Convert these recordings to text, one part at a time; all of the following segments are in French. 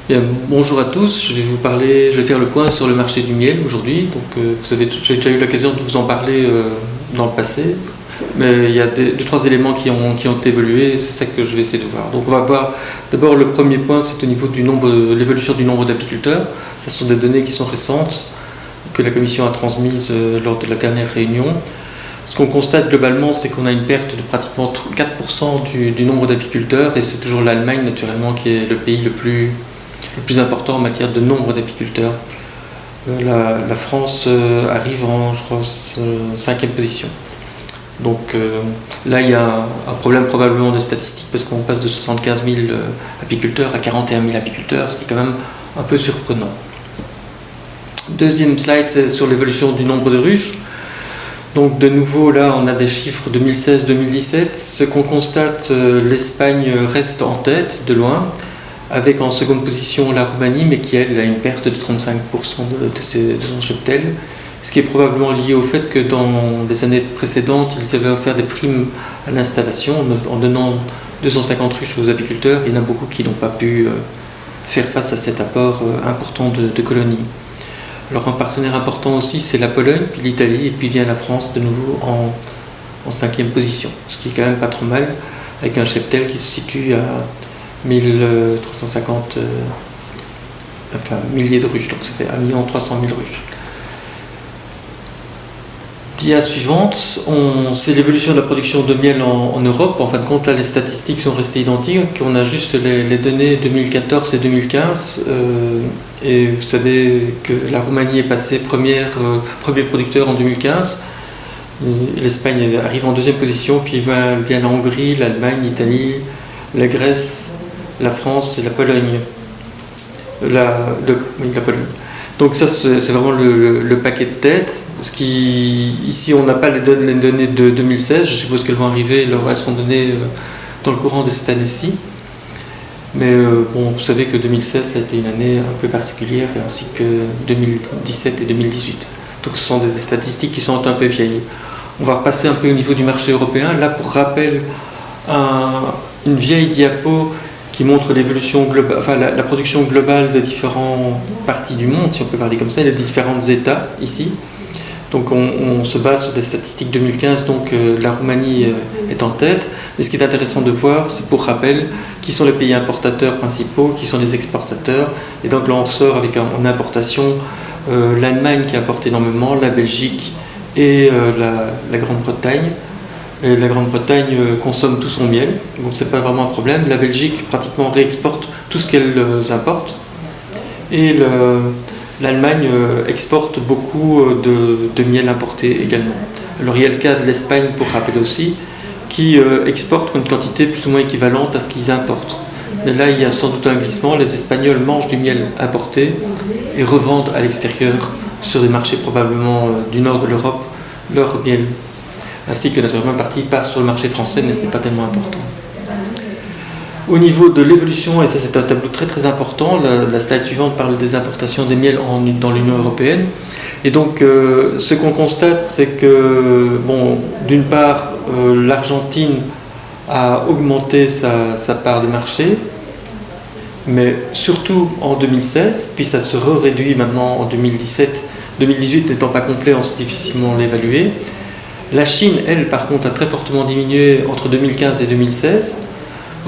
Bien, bonjour à tous, je vais faire le point sur le marché du miel aujourd'hui. Donc, j'ai déjà eu l'occasion de vous en parler dans le passé, mais il y a deux, trois éléments qui ont évolué, et c'est ça que je vais essayer de voir. Donc on va voir d'abord le premier point, c'est au niveau de l'évolution du nombre d'apiculteurs. Ce sont des données qui sont récentes, que la Commission a transmises lors de la dernière réunion. Ce qu'on constate globalement, c'est qu'on a une perte de pratiquement 4% du nombre d'apiculteurs, et c'est toujours l'Allemagne naturellement qui est le pays le plus important en matière de nombre d'apiculteurs. La France arrive en, je crois, 5e position. Donc là, il y a un problème probablement de statistiques, parce qu'on passe de 75 000 apiculteurs à 41 000 apiculteurs, ce qui est quand même un peu surprenant. Deuxième slide, c'est sur l'évolution du nombre de ruches. Donc de nouveau, là, on a des chiffres 2016-2017. Ce qu'on constate, l'Espagne reste en tête de loin, avec en seconde position la Roumanie, mais qui elle a une perte de 35% de son cheptel, ce qui est probablement lié au fait que dans les années précédentes, ils avaient offert des primes à l'installation en donnant 250 ruches aux apiculteurs. Il y en a beaucoup qui n'ont pas pu faire face à cet apport important de colonies. Alors un partenaire important aussi, c'est la Pologne, puis l'Italie, et puis vient la France de nouveau en 5e position, ce qui est quand même pas trop mal, avec un cheptel qui se situe à 1350 milliers de ruches, donc ça fait 1 300 000 ruches. Dia suivante, c'est l'évolution de la production de miel en Europe. En fin de compte, là, les statistiques sont restées identiques. On a juste les données 2014 et 2015. Et vous savez que la Roumanie est passée premier producteur en 2015. L'Espagne arrive en 2e position, puis vient la Hongrie, l'Allemagne, l'Italie, la Grèce, la France et la Pologne. La Pologne. Donc ça, c'est vraiment le paquet de tête. Ici, on n'a pas les données de 2016. Je suppose qu'elles vont arriver, elles seront données dans le courant de cette année-ci. Mais vous savez que 2016, ça a été une année un peu particulière, ainsi que 2017 et 2018. Donc ce sont des statistiques qui sont un peu vieilles. On va repasser un peu au niveau du marché européen. Là, pour rappel, une vieille diapo qui montre l'évolution globale, la production globale des différentes parties du monde, si on peut parler comme ça, les différents États ici. Donc on se base sur des statistiques 2015, donc la Roumanie est en tête. Mais ce qui est intéressant de voir, c'est pour rappel, qui sont les pays importateurs principaux, qui sont les exportateurs. Et donc là on ressort avec en importation l'Allemagne qui importe énormément, la Belgique et la Grande-Bretagne. Et la Grande-Bretagne consomme tout son miel, donc c'est pas vraiment un problème. La Belgique pratiquement réexporte tout ce qu'elle importe, et l'Allemagne exporte beaucoup de miel importé également. Alors il y a le cas de l'Espagne, pour rappeler aussi, qui exporte une quantité plus ou moins équivalente à ce qu'ils importent. Mais là il y a sans doute un glissement. Les Espagnols mangent du miel importé et revendent à l'extérieur, sur des marchés probablement du nord de l'Europe, leur miel. Ainsi que naturellement une partie part sur le marché français, mais ce n'est pas tellement important. Au niveau de l'évolution, et ça c'est un tableau très très important, la slide suivante parle des importations des miels dans l'Union européenne. Et donc ce qu'on constate, c'est que d'une part l'Argentine a augmenté sa part de marché, mais surtout en 2016, puis ça se réduit maintenant en 2017, 2018 n'étant pas complet, on sait difficilement l'évaluer. La Chine, elle, par contre, a très fortement diminué entre 2015 et 2016,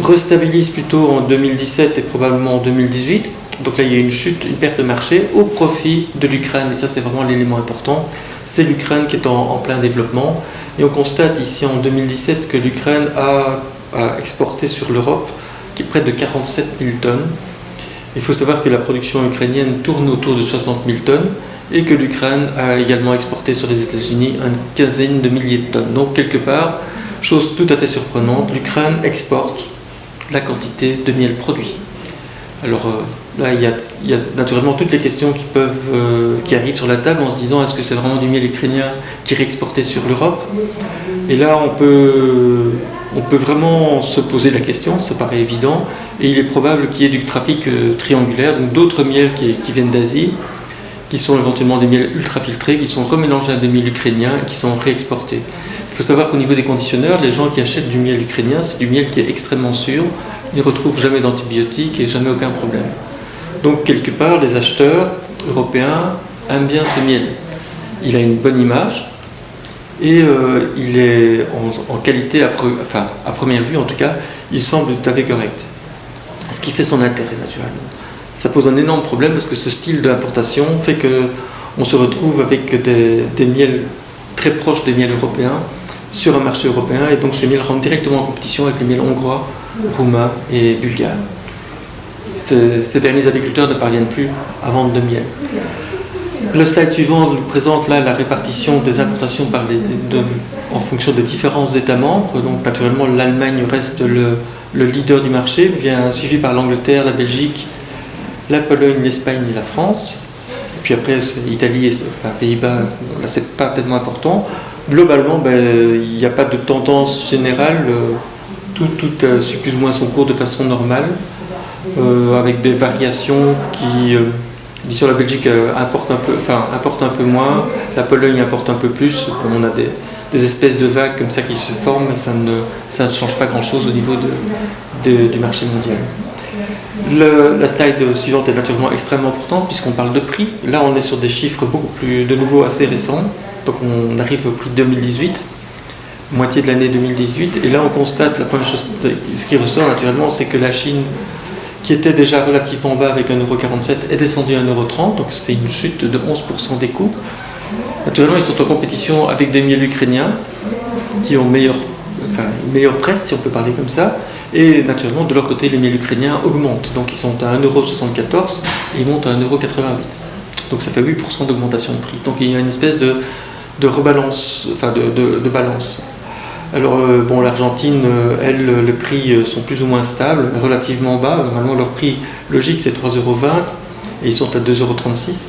restabilise plutôt en 2017 et probablement en 2018. Donc là, il y a une chute, une perte de marché au profit de l'Ukraine. Et ça, c'est vraiment l'élément important. C'est l'Ukraine qui est en plein développement. Et on constate ici en 2017 que l'Ukraine a exporté sur l'Europe près de 47 000 tonnes. Il faut savoir que la production ukrainienne tourne autour de 60 000 tonnes. Et que l'Ukraine a également exporté sur les États-Unis une quinzaine de milliers de tonnes. Donc quelque part, chose tout à fait surprenante, l'Ukraine exporte la quantité de miel produit. Alors là, il y a naturellement toutes les questions qui arrivent sur la table en se disant, est-ce que c'est vraiment du miel ukrainien qui est réexporté sur l'Europe? Et là, on peut vraiment se poser la question, ça paraît évident, et il est probable qu'il y ait du trafic triangulaire, donc d'autres miels qui viennent d'Asie, qui sont éventuellement des miels ultra-filtrés, qui sont remélangés à des miels ukrainiens et qui sont réexportés. Il faut savoir qu'au niveau des conditionneurs, les gens qui achètent du miel ukrainien, c'est du miel qui est extrêmement sûr, ils ne retrouvent jamais d'antibiotiques et jamais aucun problème. Donc quelque part, les acheteurs européens aiment bien ce miel. Il a une bonne image et il est en qualité, à première vue en tout cas, il semble tout à fait correct. Ce qui fait son intérêt naturellement. Ça pose un énorme problème parce que ce style d'importation fait qu'on se retrouve avec des miels très proches des miels européens sur un marché européen, et donc ces miels rentrent directement en compétition avec les miels hongrois, roumains et bulgares. Ces derniers agriculteurs ne parviennent plus à vendre de miel. Le slide suivant nous présente là la répartition des importations en fonction des différents États membres. Donc naturellement l'Allemagne reste le leader du marché, suivi par l'Angleterre, la Belgique, la Pologne, l'Espagne et la France. Et puis après l'Italie et Pays-Bas, là c'est pas tellement important. Globalement, il n'y a pas de tendance générale, tout suit plus ou moins son cours de façon normale, avec des variations qui, disons la Belgique importe un peu moins, la Pologne importe un peu plus, on a des espèces de vagues comme ça qui se forment, mais ça ne change pas grand-chose au niveau du marché mondial. La slide suivante est naturellement extrêmement importante puisqu'on parle de prix. Là, on est sur des chiffres beaucoup plus, de nouveau, assez récents. Donc on arrive au prix 2018, moitié de l'année 2018, et là on constate, la première chose, ce qui ressort naturellement, c'est que la Chine, qui était déjà relativement bas avec 1,47 €, est descendue à 1,30 €, donc ça fait une chute de 11% des coûts. Naturellement, ils sont en compétition avec des miels ukrainiens, qui ont une meilleure presse, si on peut parler comme ça, et naturellement, de leur côté, les miels ukrainiens augmentent, donc ils sont à 1,74 € et ils montent à 1,88 €. Donc ça fait 8% d'augmentation de prix. Donc il y a une espèce de rebalance, de balance. Alors l'Argentine, les prix sont plus ou moins stables, relativement bas. Normalement leur prix logique c'est 3,20 € et ils sont à 2,36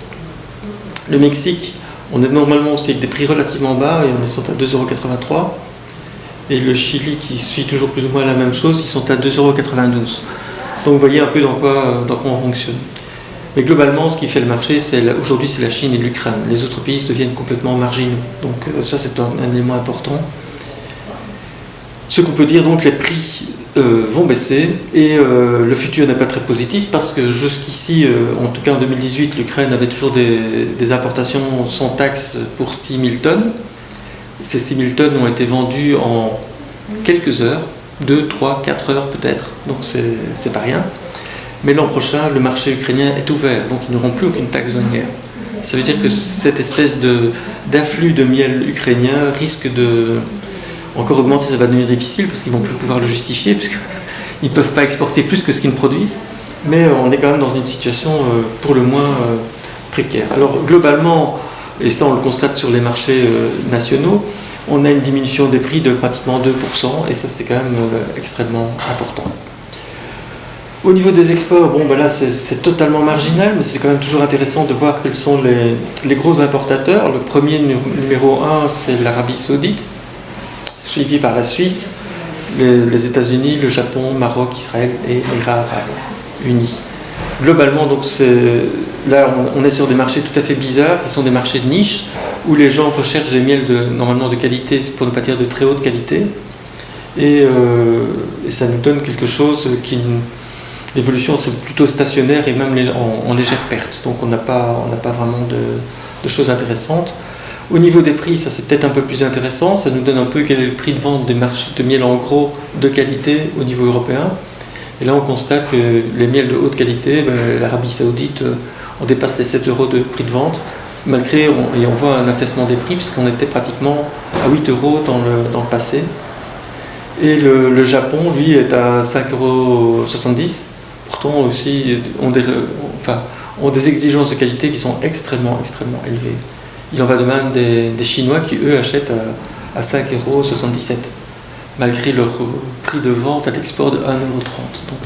€. Le Mexique, on est normalement aussi avec des prix relativement bas et on est à 2,83 €. Et le Chili qui suit toujours plus ou moins la même chose, ils sont à 2,92 €. Donc vous voyez un peu dans quoi on fonctionne. Mais globalement, ce qui fait le marché, aujourd'hui, c'est la Chine et l'Ukraine. Les autres pays deviennent complètement marginaux. Donc ça, c'est un élément important. Ce qu'on peut dire, donc, les prix vont baisser et le futur n'est pas très positif parce que jusqu'ici, en tout cas en 2018, l'Ukraine avait toujours des importations sans taxe pour 6 000 tonnes. Ces 6 000 tonnes ont été vendues en quelques heures, 2, 3, 4 heures peut-être. Donc c'est pas rien. Mais l'an prochain, le marché ukrainien est ouvert, donc ils n'auront plus aucune taxe douanière. Ça veut dire que cette espèce d'afflux de miel ukrainien risque de encore augmenter, ça va devenir difficile parce qu'ils ne vont plus pouvoir le justifier, puisqu'ils ne peuvent pas exporter plus que ce qu'ils ne produisent. Mais on est quand même dans une situation pour le moins précaire. Alors globalement, et ça on le constate sur les marchés nationaux, on a une diminution des prix de pratiquement 2%, et ça c'est quand même extrêmement important. Au niveau des exports, là c'est totalement marginal, mais c'est quand même toujours intéressant de voir quels sont les gros importateurs. Le premier numéro 1, c'est l'Arabie Saoudite, suivi par la Suisse, les États-Unis, le Japon, Maroc, Israël et Émirats arabes unis. Globalement, donc là on est sur des marchés tout à fait bizarres, qui sont des marchés de niche, où les gens recherchent des miels normalement de qualité, pour ne pas dire de très haute qualité, et ça nous donne quelque chose qui... L'évolution c'est plutôt stationnaire et même en légère perte, donc on n'a pas vraiment de choses intéressantes. Au niveau des prix, ça c'est peut-être un peu plus intéressant, ça nous donne un peu quel est le prix de vente des marchés de miel en gros de qualité au niveau européen. Et là on constate que les miels de haute qualité, l'Arabie Saoudite, on dépasse les 7 € de prix de vente, et on voit un affaissement des prix puisqu'on était pratiquement à 8 € dans le passé. Et le Japon, lui, est à 5,70 €. Pourtant aussi ont des exigences de qualité qui sont extrêmement élevées. Il en va de même des Chinois qui eux achètent à 5,77 €, malgré leur prix de vente à l'export de 1,30 €. Donc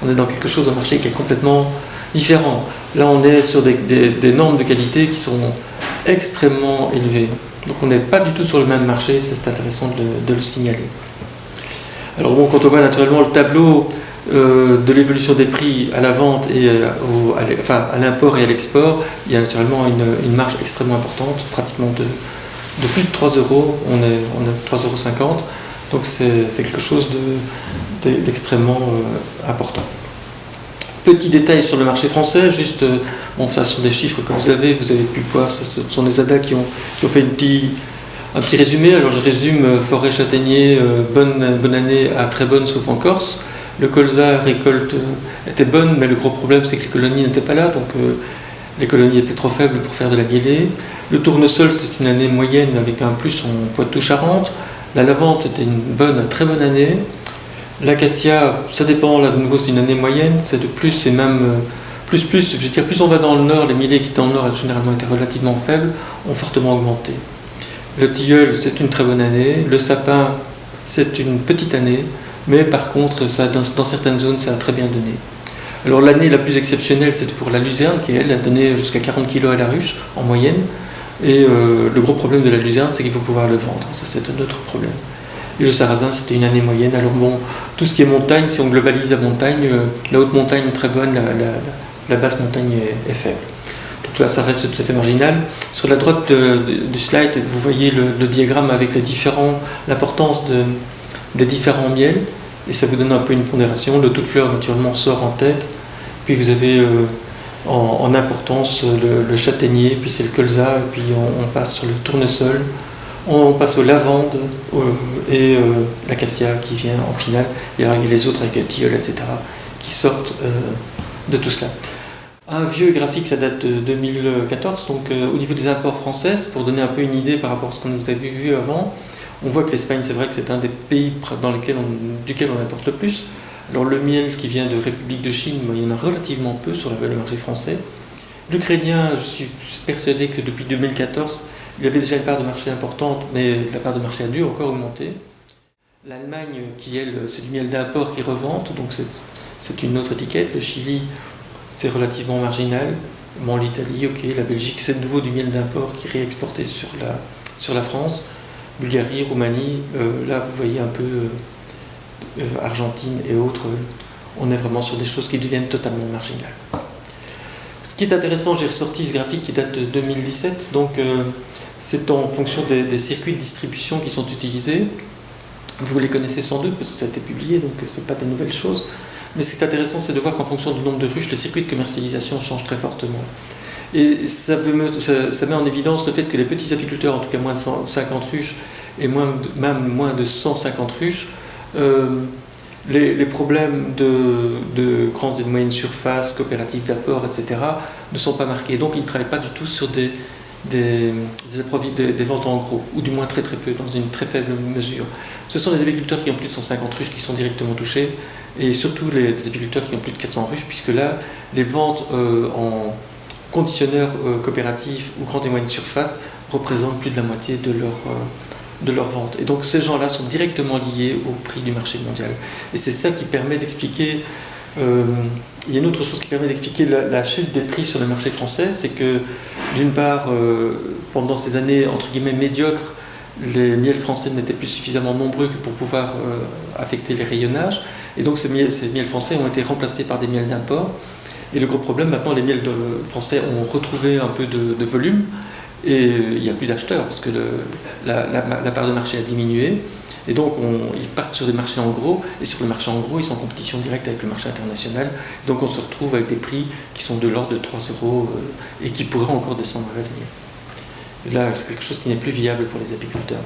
on est dans quelque chose de marché qui est complètement différent. Là on est sur des normes de qualité qui sont extrêmement élevées. Donc on n'est pas du tout sur le même marché, c'est intéressant de le signaler. Alors quand on voit naturellement le tableau de l'évolution des prix à la vente et à l'import et à l'export, il y a naturellement une marge extrêmement importante, pratiquement de plus de 3 €, on est à 3,50 €, donc c'est quelque chose d'extrêmement important. Petit détail sur le marché français, juste, bon, ça sont des chiffres que vous avez pu voir, ce sont des ADA qui ont fait un petit résumé. Alors je résume: forêt châtaignier, bonne année à très bonne, sauf en Corse. Le colza récolte était bonne, mais le gros problème c'est que les colonies n'étaient pas là, donc les colonies étaient trop faibles pour faire de la mielée. Le tournesol, c'est une année moyenne avec un plus en Poitou-Charentes. La lavande, c'était une très bonne année. L'acacia, ça dépend, là de nouveau c'est une année moyenne, c'est de plus et même plus, je veux dire, plus on va dans le nord, les mielés qui dans le nord généralement étaient relativement faibles, ont fortement augmenté. Le tilleul, c'est une très bonne année. Le sapin, c'est une petite année, mais par contre, ça, dans certaines zones, ça a très bien donné. Alors l'année la plus exceptionnelle, c'était pour la luzerne, qui elle a donné jusqu'à 40 kg à la ruche en moyenne. Et le gros problème de la luzerne, c'est qu'il faut pouvoir le vendre. Ça, c'est un autre problème. Et le sarrasin, c'était une année moyenne. Alors bon, tout ce qui est montagne, si on globalise la montagne, la haute montagne est très bonne, la basse montagne est faible. Donc là, ça reste tout à fait marginal. Sur la droite du slide, vous voyez le diagramme avec l'importance des différents miels, et ça vous donne un peu une pondération. Le tout de fleur, naturellement, sort en tête. Puis vous avez en importance le châtaignier, puis c'est le colza, et puis on passe sur le tournesol. On passe aux lavandes et l'acacia qui vient en finale. Et alors il y a les autres avec le tilleul, etc., qui sortent de tout cela. Un vieux graphique, ça date de 2014, donc au niveau des imports français, pour donner un peu une idée par rapport à ce qu'on vous avait vu avant, on voit que l'Espagne, c'est vrai que c'est un des pays duquel on importe le plus. Alors le miel qui vient de République de Chine, il y en a relativement peu sur le marché français. L'ukrainien, je suis persuadé que depuis 2014, il y avait déjà une part de marché importante, mais la part de marché a dû encore augmenter. L'Allemagne, qui elle, c'est du miel d'import qui revente, donc c'est une autre étiquette. Le Chili, c'est relativement marginal. Bon, l'Italie, ok. La Belgique, c'est de nouveau du miel d'import qui est réexporté sur la France. Bulgarie, Roumanie, là vous voyez un peu Argentine et autres, on est vraiment sur des choses qui deviennent totalement marginales. Ce qui est intéressant, j'ai ressorti ce graphique qui date de 2017, donc c'est en fonction des circuits de distribution qui sont utilisés. Vous les connaissez sans doute parce que ça a été publié, donc c'est pas des nouvelles choses. Mais ce qui est intéressant, c'est de voir qu'en fonction du nombre de ruches, le circuit de commercialisation change très fortement. Et ça met en évidence le fait que les petits apiculteurs, en tout cas moins de 50 ruches et même moins de 150 ruches, les problèmes de grandes et de moyennes surfaces, coopératives d'apport, etc., ne sont pas marqués. Donc ils ne travaillent pas du tout sur des ventes en gros, ou du moins très très peu, dans une très faible mesure. Ce sont les apiculteurs qui ont plus de 150 ruches qui sont directement touchés, et surtout les apiculteurs qui ont plus de 400 ruches, puisque là, les ventes en conditionneurs coopératifs ou grandes et moyennes surfaces représentent plus de la moitié de leur vente. Et donc ces gens-là sont directement liés au prix du marché mondial. Et c'est ça qui permet d'expliquer, il y a une autre chose qui permet d'expliquer la chute des prix sur le marché français, c'est que d'une part, pendant ces années entre guillemets médiocres, les miels français n'étaient plus suffisamment nombreux que pour pouvoir affecter les rayonnages, et donc ces miels français ont été remplacés par des miels d'import. Et le gros problème, maintenant, les miels français ont retrouvé un peu de volume, et il n'y a plus d'acheteurs parce que la part de marché a diminué, et donc ils partent sur des marchés en gros, et sur le marché en gros ils sont en compétition directe avec le marché international, donc on se retrouve avec des prix qui sont de l'ordre de 3 € et qui pourraient encore descendre à l'avenir. Et là c'est quelque chose qui n'est plus viable pour les apiculteurs.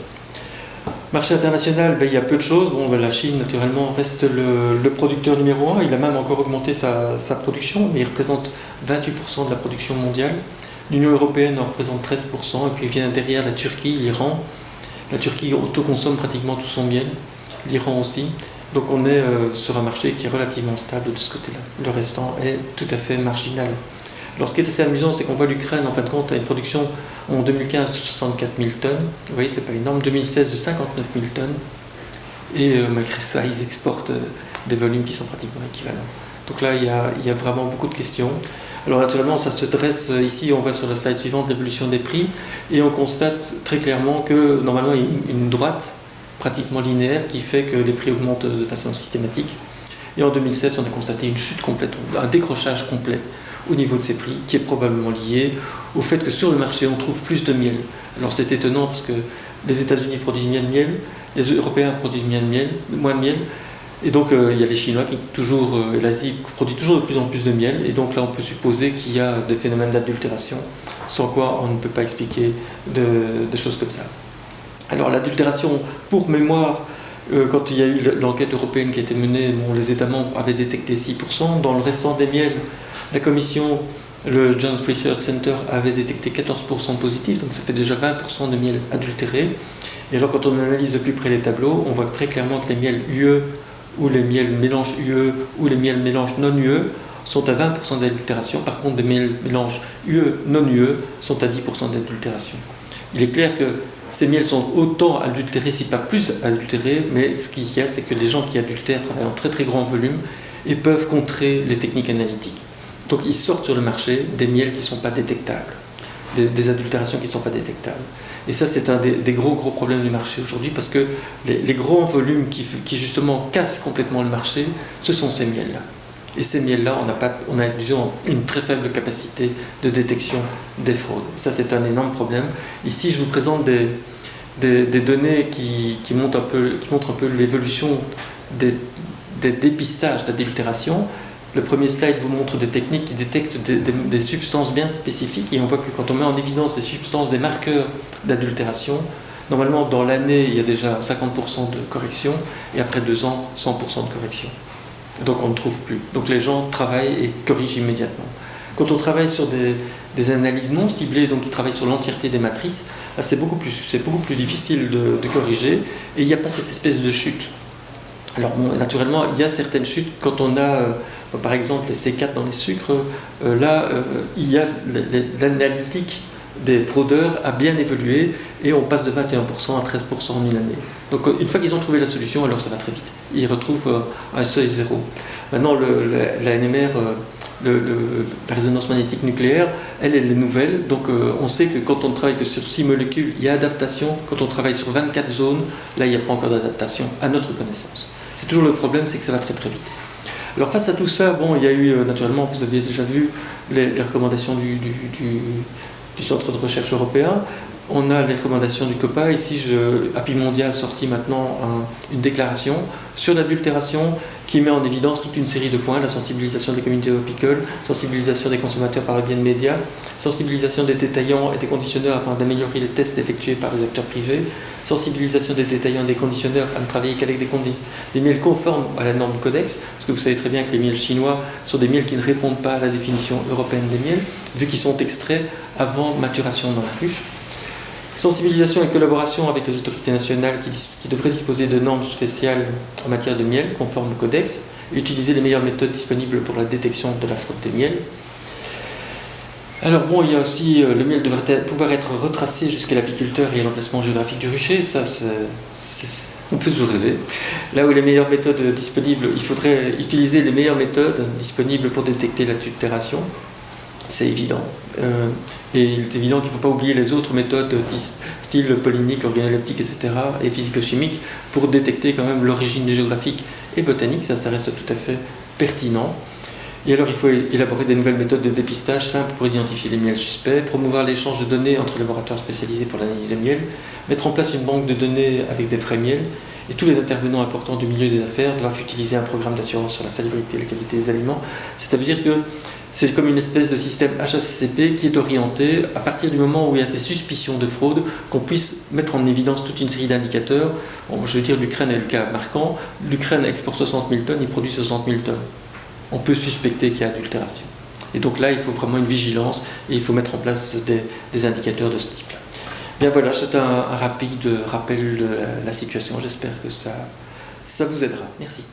Marché international, il y a peu de choses. Bon, la Chine naturellement reste le producteur numéro 1, il a même encore augmenté sa production, mais il représente 28% de la production mondiale. L'Union européenne en représente 13%, et puis vient derrière la Turquie, l'Iran. La Turquie autoconsomme pratiquement tout son miel, l'Iran aussi. Donc on est sur un marché qui est relativement stable de ce côté-là. Le restant est tout à fait marginal. Alors ce qui est assez amusant, c'est qu'on voit l'Ukraine en fin de compte a une production en 2015 de 64 000 tonnes. Vous voyez, c'est pas énorme. 2016 de 59 000 tonnes. Et malgré ça, ils exportent des volumes qui sont pratiquement équivalents. Donc là, il y a vraiment beaucoup de questions. Alors naturellement, ça se dresse ici, on voit sur la slide suivante l'évolution des prix, et on constate très clairement que normalement il y a une droite pratiquement linéaire qui fait que les prix augmentent de façon systématique. Et en 2016, on a constaté une chute complète, un décrochage complet au niveau de ces prix, qui est probablement lié au fait que sur le marché, on trouve plus de miel. Alors c'est étonnant parce que les États-Unis produisent moins de miel, les Européens produisent moins de miel, Et donc il y a les Chinois qui toujours, l'Asie produit toujours de plus en plus de miel, et donc là on peut supposer qu'il y a des phénomènes d'adultération, sans quoi on ne peut pas expliquer des choses comme ça. Alors l'adultération, pour mémoire, quand il y a eu l'enquête européenne qui a été menée, les États membres avaient détecté 6%, dans le restant des miels, la Commission, le Joint Research Center avait détecté 14% positifs, donc ça fait déjà 20% de miel adultéré. Et alors quand on analyse de plus près les tableaux, on voit très clairement que les miels UE ou les miels mélange UE ou les miels mélange non UE sont à 20% d'adultération. Par contre, des miels mélange UE non UE sont à 10% d'adultération. Il est clair que ces miels sont autant adultérés, si pas plus adultérés, mais ce qu'il y a, c'est que les gens qui adultèrent travaillent en très très grand volume et peuvent contrer les techniques analytiques. Donc ils sortent sur le marché des miels qui ne sont pas détectables, des adultérations qui ne sont pas détectables. Et ça, c'est un des gros problèmes du marché aujourd'hui, parce que les gros volumes qui justement cassent complètement le marché, ce sont ces miels-là. Et ces miels-là, on a disons, une très faible capacité de détection des fraudes. Ça, c'est un énorme problème. Ici, je vous présente des données qui montrent un peu l'évolution des dépistages d'adultération. Le premier slide vous montre des techniques qui détectent des substances bien spécifiques, et on voit que quand on met en évidence des substances, des marqueurs d'adultération, normalement dans l'année il y a déjà 50% de correction, et après 2 ans 100% de correction. Donc on ne trouve plus. Donc les gens travaillent et corrigent immédiatement. Quand on travaille sur des analyses non ciblées, donc qui travaillent sur l'entièreté des matrices, là, c'est beaucoup plus difficile de corriger, et il n'y a pas cette espèce de chute. Alors bon, naturellement, il y a certaines chutes quand on a, par exemple, les C4 dans les sucres. Il y a l'analytique des fraudeurs a bien évolué, et on passe de 21% à 13% en une année. Donc une fois qu'ils ont trouvé la solution, alors ça va très vite. Ils retrouvent un seuil zéro. Maintenant, la NMR, la résonance magnétique nucléaire, elle est nouvelle. Donc on sait que quand on travaille que sur 6 molécules, il y a adaptation. Quand on travaille sur 24 zones, là, il n'y a pas encore d'adaptation à notre connaissance. C'est toujours le problème, c'est que ça va très très vite. Alors face à tout ça, bon, il y a eu, naturellement, vous aviez déjà vu les recommandations du Centre de recherche européen. On a les recommandations du COPA. Ici, Happy Mondial a sorti maintenant une déclaration sur l'adultération qui met en évidence toute une série de points: la sensibilisation des communautés apicoles, sensibilisation des consommateurs par le biais de médias, sensibilisation des détaillants et des conditionneurs afin d'améliorer les tests effectués par les acteurs privés, sensibilisation des détaillants et des conditionneurs à ne travailler qu'avec des miels conformes à la norme Codex, parce que vous savez très bien que les miels chinois sont des miels qui ne répondent pas à la définition européenne des miels, vu qu'ils sont extraits avant maturation dans la ruche. Sensibilisation et collaboration avec les autorités nationales qui devraient disposer de normes spéciales en matière de miel, conformes au Codex, et utiliser les meilleures méthodes disponibles pour la détection de la fraude des miels. Alors bon, il y a aussi le miel devrait pouvoir être retracé jusqu'à l'apiculteur et à l'emplacement géographique du rucher. Ça, on peut toujours rêver. Là où les meilleures méthodes disponibles, il faudrait utiliser les meilleures méthodes disponibles pour détecter l'adultération. C'est évident. Et il est évident qu'il ne faut pas oublier les autres méthodes style polynique, organoleptique, etc. et physico-chimique pour détecter quand même l'origine géographique et botanique. Ça reste tout à fait pertinent. Et alors il faut élaborer des nouvelles méthodes de dépistage simples pour identifier les miels suspects, promouvoir l'échange de données entre laboratoires spécialisés pour l'analyse de miel, mettre en place une banque de données avec des vrais miels, et tous les intervenants importants du milieu des affaires doivent utiliser un programme d'assurance sur la salubrité et la qualité des aliments. C'est-à-dire que c'est comme une espèce de système HACCP qui est orienté à partir du moment où il y a des suspicions de fraude, qu'on puisse mettre en évidence toute une série d'indicateurs. Bon, je veux dire, l'Ukraine est le cas marquant. L'Ukraine exporte 60 000 tonnes, il produit 60 000 tonnes. On peut suspecter qu'il y a adultération. Et donc là, il faut vraiment une vigilance et il faut mettre en place des indicateurs de ce type-là. Bien voilà, c'est un rapide rappel de la situation. J'espère que ça vous aidera. Merci.